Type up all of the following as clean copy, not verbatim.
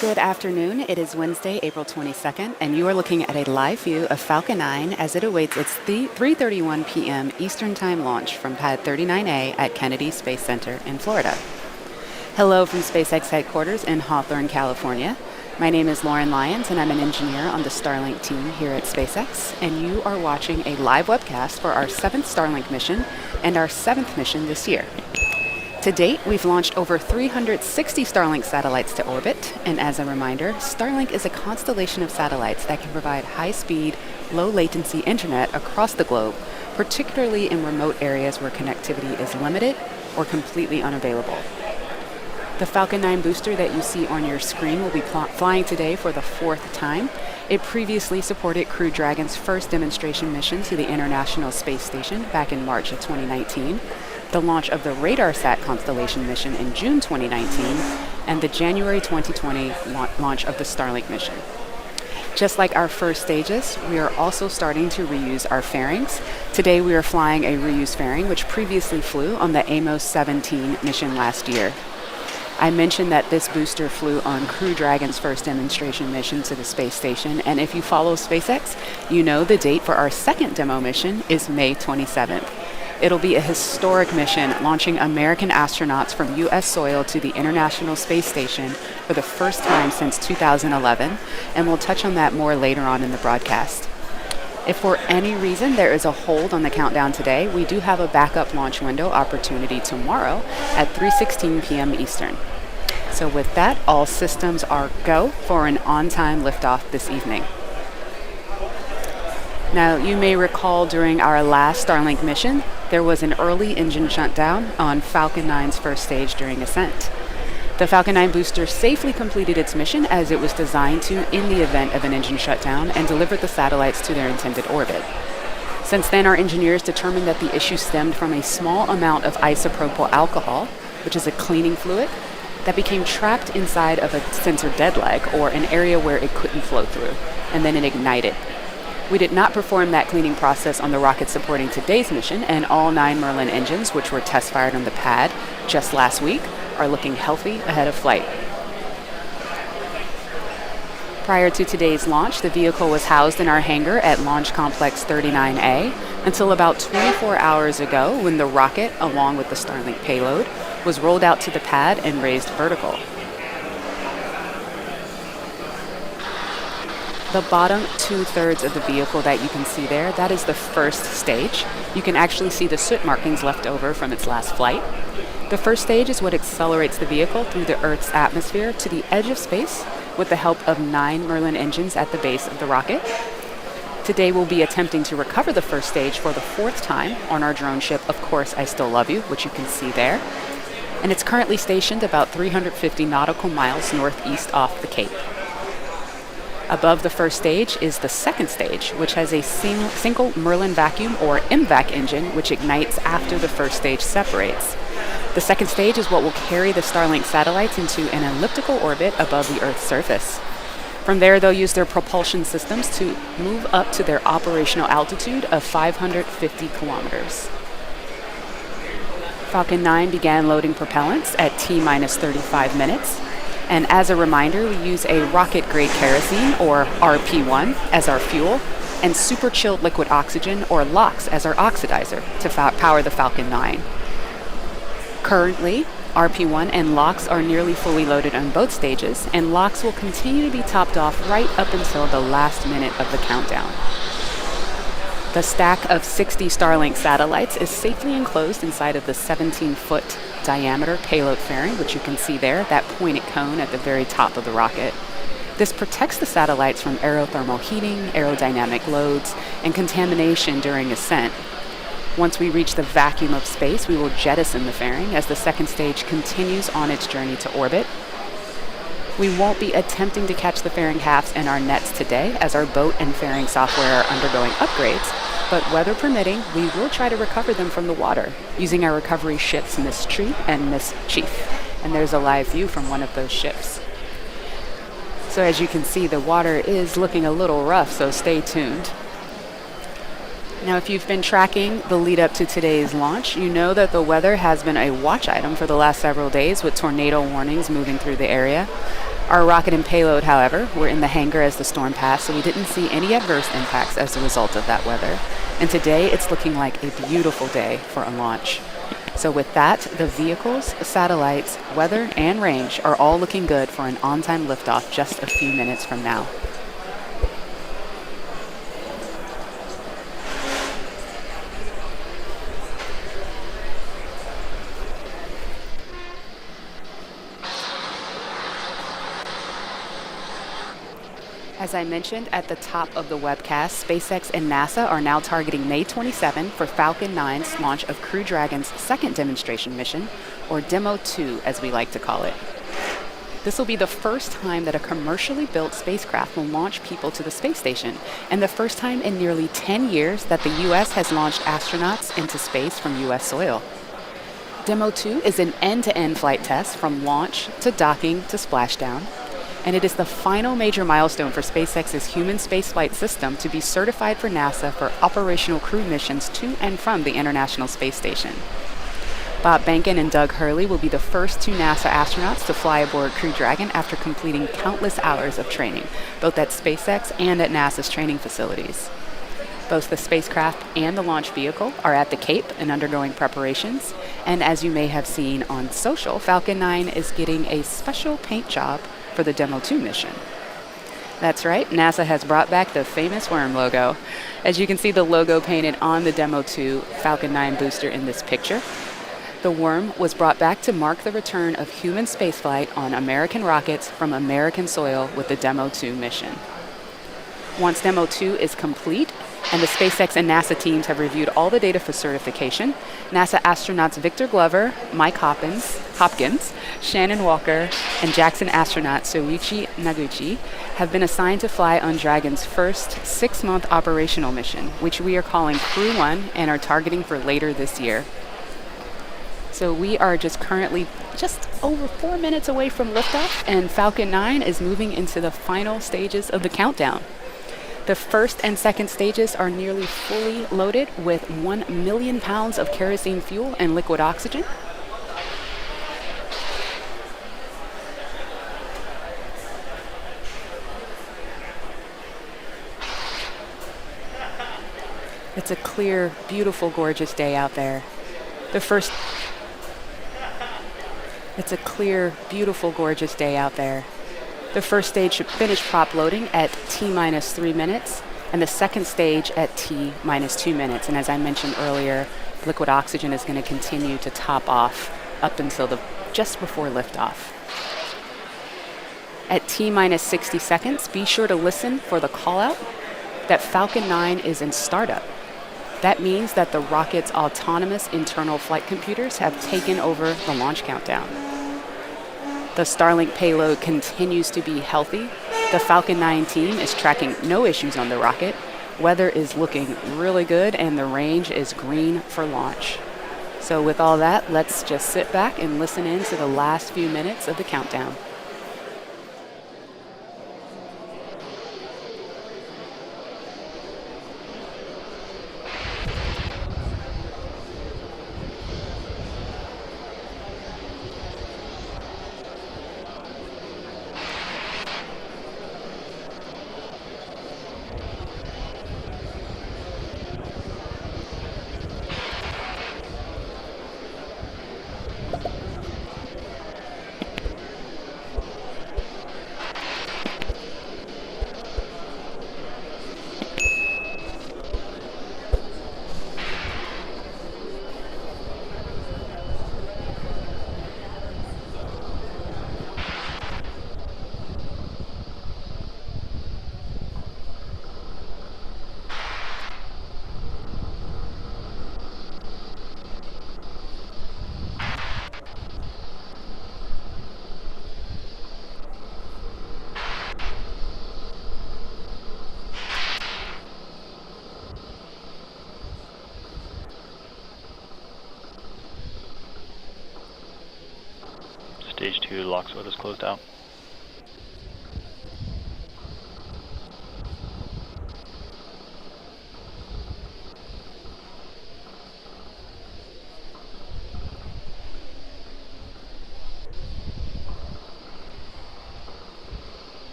Good afternoon. It is Wednesday, April 22nd, and you are looking at a live view of Falcon 9 as it awaits its 3:31 p.m. Eastern Time launch from Pad 39A at Kennedy Space Center in Florida. Hello from SpaceX headquarters in Hawthorne, California. My name is Lauren Lyons, and I'm an engineer on the Starlink team here at SpaceX, and you are watching a live webcast for our 7th Starlink mission and our 7th mission this year. To date, we've launched over 360 Starlink satellites to orbit, and as a reminder, Starlink is a constellation of satellites that can provide high-speed, low-latency internet across the globe, particularly in remote areas where connectivity is limited or completely unavailable. The Falcon 9 booster that you see on your screen will be flying today for the 4th time. It previously supported Crew Dragon's first demonstration mission to the International Space Station back in March of 2019, the launch of the RadarSat constellation mission in June 2019, and the January 2020 launch of the Starlink mission. Just like our first stages, we are also starting to reuse our fairings. Today we are flying a reused fairing which previously flew on the Amos 17 mission last year. I mentioned that this booster flew on Crew Dragon's first demonstration mission to the space station, and if you follow SpaceX, you know the date for our second demo mission is May 27th. It'll be a historic mission launching American astronauts from U.S. soil to the International Space Station for the first time since 2011, and we'll touch on that more later on in the broadcast. If for any reason there is a hold on the countdown today, we do have a backup launch window opportunity tomorrow at 3:16 p.m. Eastern. So with that, all systems are go for an on-time liftoff this evening. Now, you may recall during our last Starlink mission, there was an early engine shutdown on Falcon 9's first stage during ascent. The Falcon 9 booster safely completed its mission as it was designed to in the event of an engine shutdown and delivered the satellites to their intended orbit. Since then, our engineers determined that the issue stemmed from a small amount of isopropyl alcohol, which is a cleaning fluid, that became trapped inside of a sensor dead leg, or an area where it couldn't flow through, and then it ignited. We did not perform that cleaning process on the rocket supporting today's mission, and all 9 Merlin engines, which were test fired on the pad just last week, are looking healthy ahead of flight. Prior to today's launch, the vehicle was housed in our hangar at Launch Complex 39A until about 24 hours ago, when the rocket, along with the Starlink payload, was rolled out to the pad and raised vertical. The bottom 2/3 of the vehicle that you can see there, that is the first stage. You can actually see the soot markings left over from its last flight. The first stage is what accelerates the vehicle through the Earth's atmosphere to the edge of space with the help of 9 Merlin engines at the base of the rocket. Today we'll be attempting to recover the first stage for the 4th time on our drone ship, Of Course I Still Love You, which you can see there. And it's currently stationed about 350 nautical miles northeast off the Cape. Above the first stage is the second stage, which has a single Merlin vacuum or MVAC engine, which ignites after the first stage separates. The second stage is what will carry the Starlink satellites into an elliptical orbit above the Earth's surface. From there, they'll use their propulsion systems to move up to their operational altitude of 550 kilometers. Falcon 9 began loading propellants at T-minus 35 minutes. And as a reminder, we use a rocket-grade kerosene, or RP1, as our fuel, and super chilled liquid oxygen, or LOX, as our oxidizer to power the Falcon 9. Currently, RP1 and LOX are nearly fully loaded on both stages, and LOX will continue to be topped off right up until the last minute of the countdown. The stack of 60 Starlink satellites is safely enclosed inside of the 17-foot diameter payload fairing, which you can see there, that pointed cone at the very top of the rocket. This protects the satellites from aerothermal heating, aerodynamic loads, and contamination during ascent. Once we reach the vacuum of space, we will jettison the fairing as the second stage continues on its journey to orbit. We won't be attempting to catch the fairing halves in our nets today, as our boat and fairing software are undergoing upgrades, but weather permitting, we will try to recover them from the water using our recovery ships Miss Tree and Miss Chief. And there's a live view from one of those ships. So as you can see, the water is looking a little rough, so stay tuned. Now, if you've been tracking the lead up to today's launch, you know that the weather has been a watch item for the last several days, with tornado warnings moving through the area. Our rocket and payload, however, were in the hangar as the storm passed, so we didn't see any adverse impacts as a result of that weather. And today, it's looking like a beautiful day for a launch. So with that, the vehicles, satellites, weather, and range are all looking good for an on-time liftoff just a few minutes from now. As I mentioned at the top of the webcast, SpaceX and NASA are now targeting May 27 for Falcon 9's launch of Crew Dragon's second demonstration mission, or Demo 2 as we like to call it. This will be the first time that a commercially built spacecraft will launch people to the space station, and the first time in nearly 10 years that the U.S. has launched astronauts into space from U.S. soil. Demo 2 is an end-to-end flight test from launch to docking to splashdown, and it is the final major milestone for SpaceX's human spaceflight system to be certified for NASA for operational crew missions to and from the International Space Station. Bob Behnken and Doug Hurley will be the first two NASA astronauts to fly aboard Crew Dragon after completing countless hours of training, both at SpaceX and at NASA's training facilities. Both the spacecraft and the launch vehicle are at the Cape and undergoing preparations, and as you may have seen on social, Falcon 9 is getting a special paint job for the Demo 2 mission. That's right, NASA has brought back the famous worm logo. As you can see the logo painted on the Demo 2 Falcon 9 booster in this picture. The worm was brought back to mark the return of human spaceflight on American rockets from American soil with the Demo 2 mission. Once Demo 2 is complete, and the SpaceX and NASA teams have reviewed all the data for certification, NASA astronauts Victor Glover, Mike Hopkins, Shannon Walker, and Jackson astronaut Soichi Noguchi have been assigned to fly on Dragon's first 6-month operational mission, which we are calling Crew 1 and are targeting for later this year. So we are currently just over 4 minutes away from liftoff, and Falcon 9 is moving into the final stages of the countdown. The first and second stages are nearly fully loaded with 1 million pounds of kerosene fuel and liquid oxygen. It's a clear, beautiful, gorgeous day out there. It's a clear, beautiful, gorgeous day out there. The first stage should finish prop loading at T-3 minutes, and the second stage at T-2 minutes. And as I mentioned earlier, liquid oxygen is going to continue to top off up until just before liftoff. At T-60 seconds, be sure to listen for the call out that Falcon 9 is in startup. That means that the rocket's autonomous internal flight computers have taken over the launch countdown. The Starlink payload continues to be healthy. The Falcon 9 team is tracking no issues on the rocket. Weather is looking really good, and the range is green for launch. So with all that, let's just sit back and listen in to the last few minutes of the countdown. Stage 2 locksword is closed out.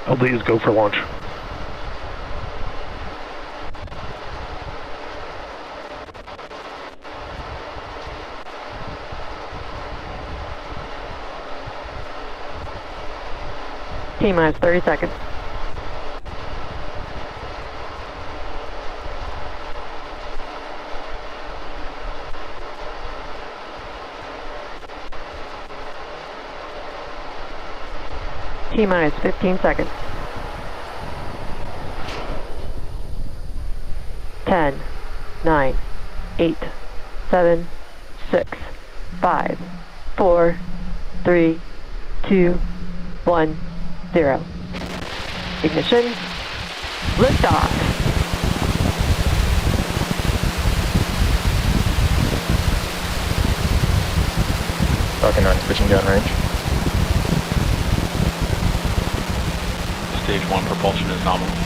LDs go for launch. T-minus 30 seconds. T-minus 15 seconds. 10, 9, 8, 7, 6, 5, 4, 3, 2, 1, 0. Ignition. Liftoff. Falcon 9 switching downrange. Stage 1 propulsion is nominal.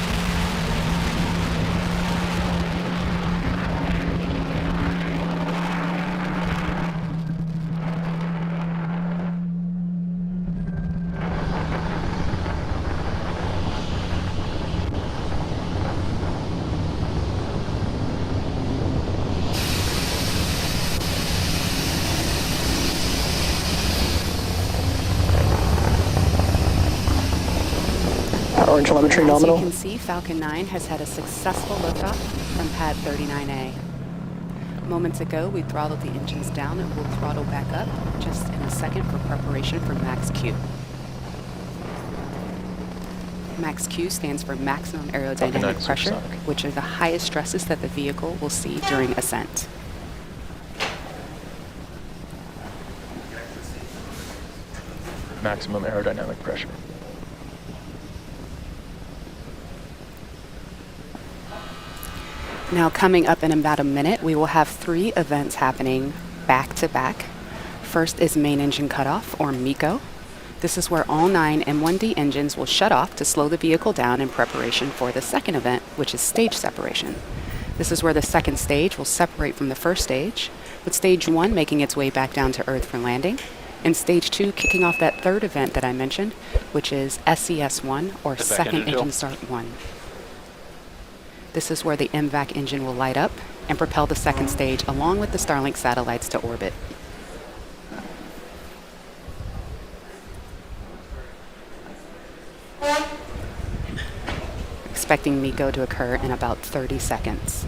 Power and telemetry As nominal. you can see, Falcon 9 has had a successful liftoff from pad 39A. Moments ago, we throttled the engines down and we'll throttle back up just in a second for preparation for Max Q. Max Q stands for maximum aerodynamic pressure, which are the highest stresses that the vehicle will see during ascent. Maximum aerodynamic pressure. Now, coming up in about a minute, we will have 3 events happening back to back. First is main engine cutoff, or MECO. This is where all 9 M1D engines will shut off to slow the vehicle down in preparation for the second event, which is stage separation. This is where the second stage will separate from the first stage, with stage 1 making its way back down to Earth for landing, and stage 2 kicking off that third event that I mentioned, which is SES1, or second engine start 1. This is where the MVAC engine will light up and propel the second stage along with the Starlink satellites to orbit. Expecting MECO to occur in about 30 seconds.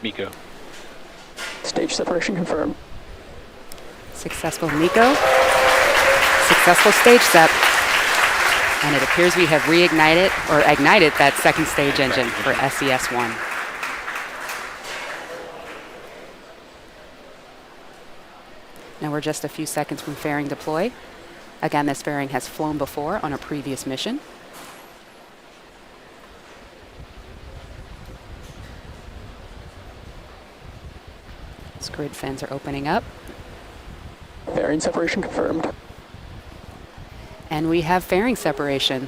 MECO. Stage separation confirmed. Successful MECO, successful stage sep, and it appears we have reignited or ignited that second stage engine for SES1. Now we're just a few seconds from fairing deploy. Again, this fairing has flown before on a previous mission. Grid fins are opening up. Fairing separation confirmed. And we have fairing separation.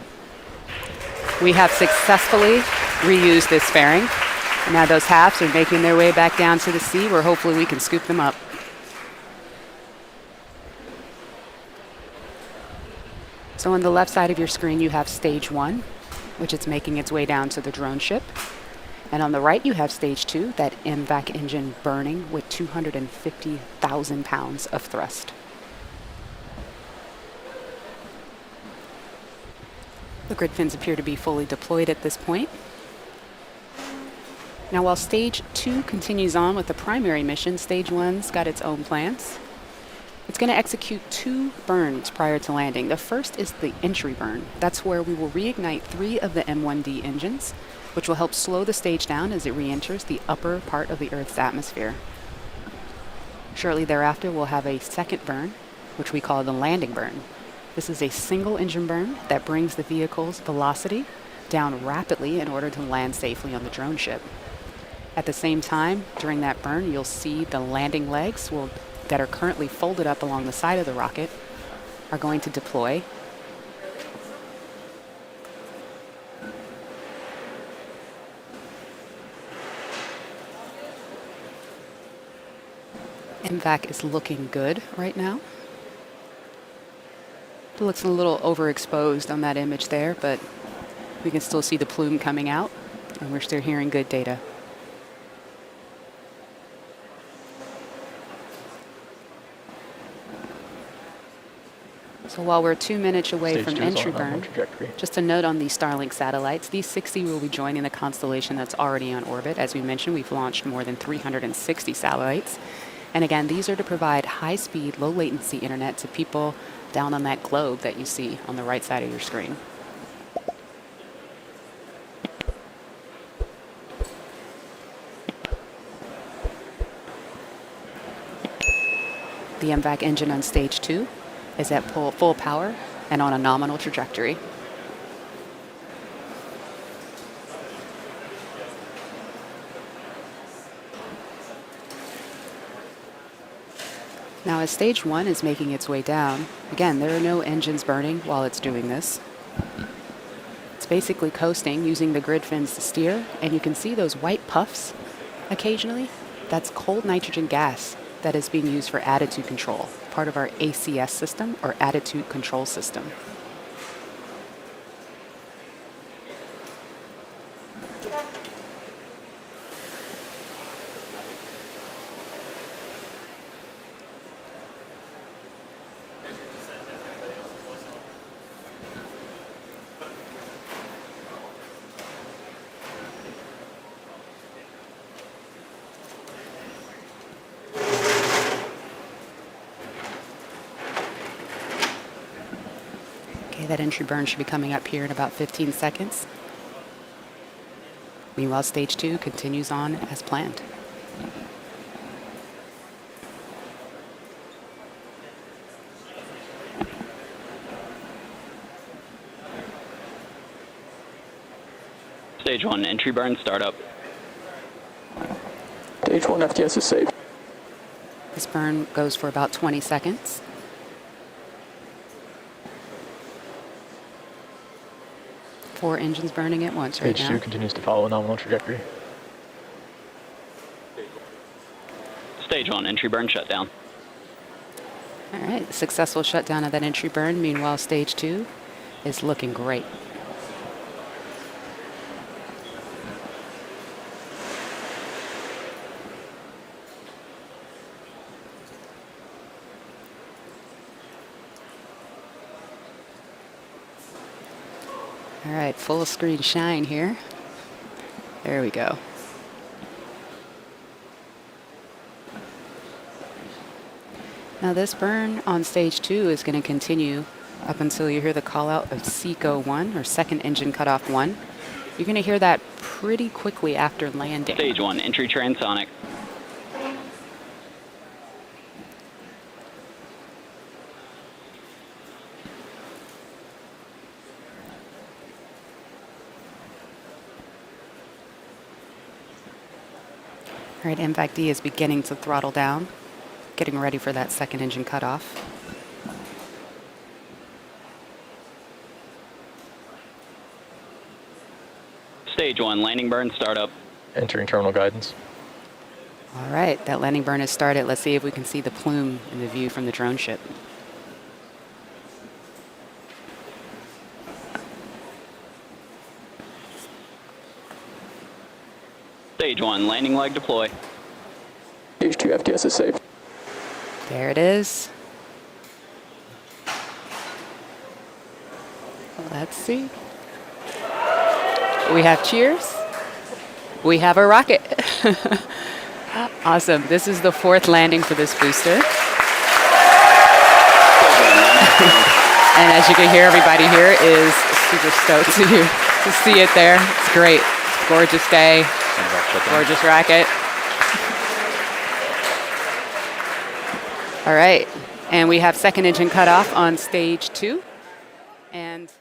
We have successfully reused this fairing. And now those halves are making their way back down to the sea where hopefully we can scoop them up. So on the left side of your screen you have stage 1, which is making its way down to the drone ship. And on the right, you have stage 2, that MVAC engine burning with 250,000 pounds of thrust. The grid fins appear to be fully deployed at this point. Now, while stage 2 continues on with the primary mission, stage 1's got its own plans. It's going to execute 2 burns prior to landing. The first is the entry burn. That's where we will reignite 3 of the M1D engines, which will help slow the stage down as it re-enters the upper part of the Earth's atmosphere. Shortly thereafter, we'll have a second burn, which we call the landing burn. This is a single engine burn that brings the vehicle's velocity down rapidly in order to land safely on the drone ship. At the same time, during that burn, you'll see the landing legs that are currently folded up along the side of the rocket are going to deploy. MVAC is looking good right now. It looks a little overexposed on that image there, but we can still see the plume coming out, and we're still hearing good data. So while we're 2 minutes away Stage from 2 is entry on a normal burn, trajectory. just a note on these Starlink satellites, these 60 will be joining the constellation that's already on orbit. As we mentioned, we've launched more than 360 satellites. And again, these are to provide high-speed, low-latency internet to people down on that globe that you see on the right side of your screen. The MVAC engine on stage 2 is at full power and on a nominal trajectory. Now, as stage 1 is making its way down, again, there are no engines burning while it's doing this. It's basically coasting using the grid fins to steer, and you can see those white puffs occasionally. That's cold nitrogen gas that is being used for attitude control, part of our ACS system, or attitude control system. That entry burn should be coming up here in about 15 seconds. Meanwhile, stage 2 continues on as planned. Stage 1, entry burn, startup. Stage 1 FTS is safe. This burn goes for about 20 seconds. Four engines burning at once right Stage now. 2 continues to follow a nominal trajectory. Stage 1, entry burn, shutdown. All right, successful shutdown of that entry burn. Meanwhile, stage 2 is looking great. All right, full screen shine here. There we go. Now this burn on stage 2 is going to continue up until you hear the call out of SECO 1, or second engine cutoff 1. You're going to hear that pretty quickly after landing. Stage 1, entry transonic. All right, MVAC D is beginning to throttle down, getting ready for that second engine cutoff. Stage 1, landing burn, startup. Entering terminal guidance. All right, that landing burn has started. Let's see if we can see the plume in the view from the drone ship. Stage 1, landing leg, deploy. Stage 2 FTS is safe. There it is. Let's see. We have cheers. We have a rocket. Awesome. This is the fourth landing for this booster. And as you can hear, everybody here is super stoked to see it there. It's great. Gorgeous day. Gorgeous rocket. All right. And we have second engine cutoff on stage 2. And